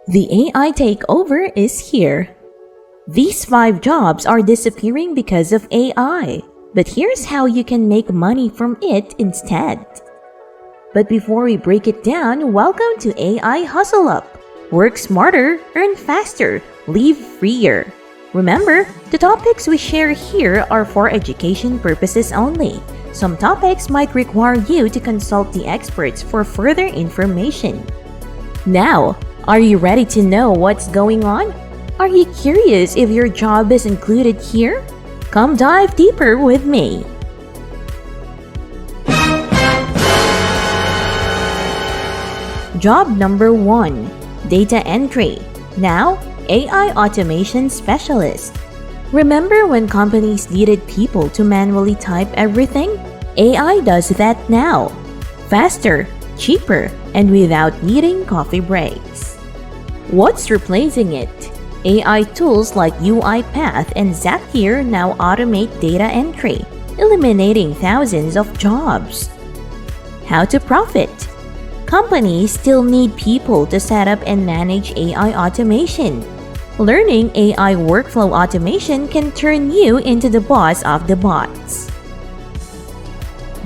The AI takeover is here. These 5 jobs are disappearing because of AI, but here's how you can make money from it instead. But before we break it down, welcome to AI Hustle Up. Work smarter, earn faster, live freer. Remember, the topics we share here are for education purposes only. Some topics might require you to consult the experts for further information. Now, are you ready to know what's going on? Are you curious if your job is included here? Come dive deeper with me. Job number 1. Data entry. Now, AI automation specialist. Remember when companies needed people to manually type everything? AI does that now. Faster, cheaper, and without needing coffee breaks. What's replacing it? AI tools like UiPath and Zapier now automate data entry, eliminating thousands of jobs. How to profit? Companies still need people to set up and manage AI automation. Learning AI workflow automation can turn you into the boss of the bots.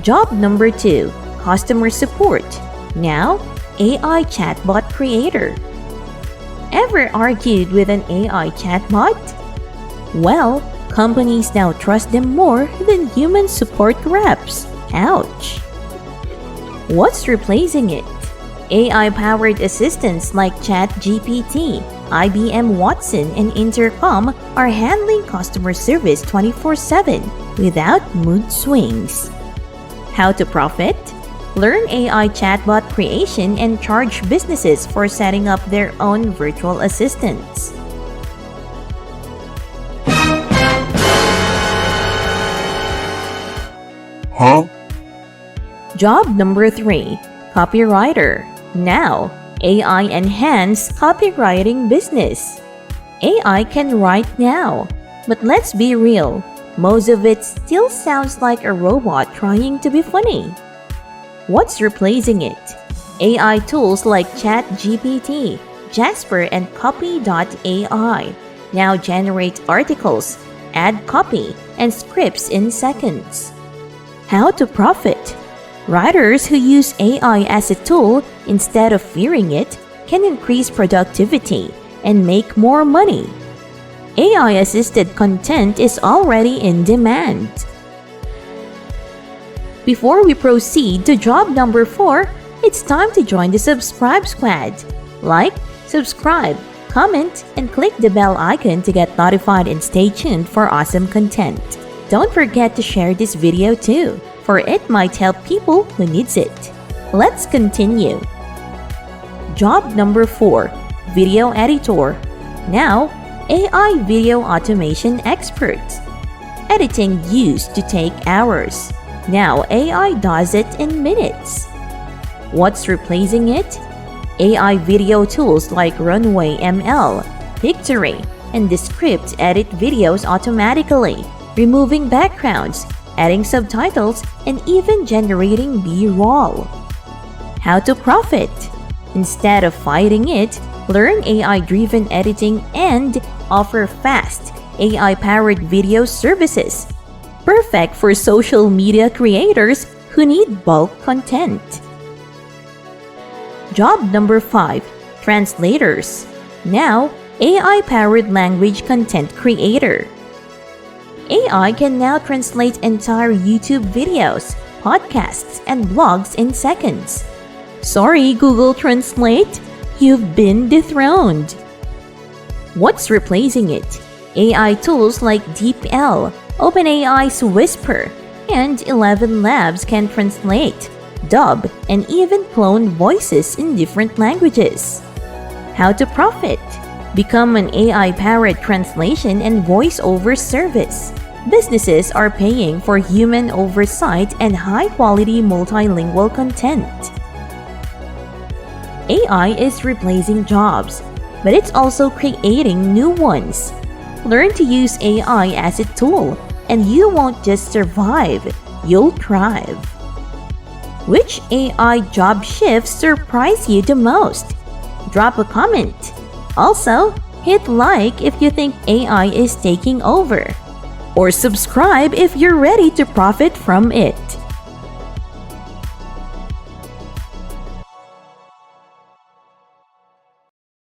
Job number 2. Customer support. Now, AI chatbot creator. Ever argued with an AI chatbot? Well, companies now trust them more than human support reps. Ouch! What's replacing it? AI-powered assistants like ChatGPT, IBM Watson, and Intercom are handling customer service 24/7 without mood swings. How to profit? Learn AI chatbot creation and charge businesses for setting up their own virtual assistants. Job number 3. Copywriter. Now, AI-enhanced copywriting business. AI can write now, but let's be real, most of it still sounds like a robot trying to be funny. What's replacing it? AI tools like ChatGPT, Jasper, and Copy.ai now generate articles, add copy, and scripts in seconds. How to profit? Writers who use AI as a tool instead of fearing it can increase productivity and make more money. AI-assisted content is already in demand. Before we proceed to job number 4, it's time to join the Subscribe Squad. Like, subscribe, comment, and click the bell icon to get notified and stay tuned for awesome content. Don't forget to share this video too, for it might help people who needs it. Let's continue. Job number 4. Video editor. Now, AI video automation expert. Editing used to take hours. Now AI does it in minutes. What's replacing it? AI video tools like Runway ML, Pictory, and Descript edit videos automatically, removing backgrounds, adding subtitles, and even generating B-roll. How to profit? Instead of fighting it, learn AI-driven editing and offer fast, AI-powered video services. Perfect for social media creators who need bulk content. Job number 5. Translators. Now, AI-powered language content creator. AI can now translate entire YouTube videos, podcasts, and blogs in seconds. Sorry, Google Translate, you've been dethroned. What's replacing it? AI tools like DeepL, OpenAI's Whisper, and 11 Labs can translate, dub, and even clone voices in different languages. How to profit? Become an AI-powered translation and voice-over service. Businesses are paying for human oversight and high-quality multilingual content. AI is replacing jobs, but it's also creating new ones. Learn to use AI as a tool, and you won't just survive, you'll thrive. Which AI job shifts surprise you the most? Drop a comment. Also, hit like if you think AI is taking over. Or subscribe if you're ready to profit from it.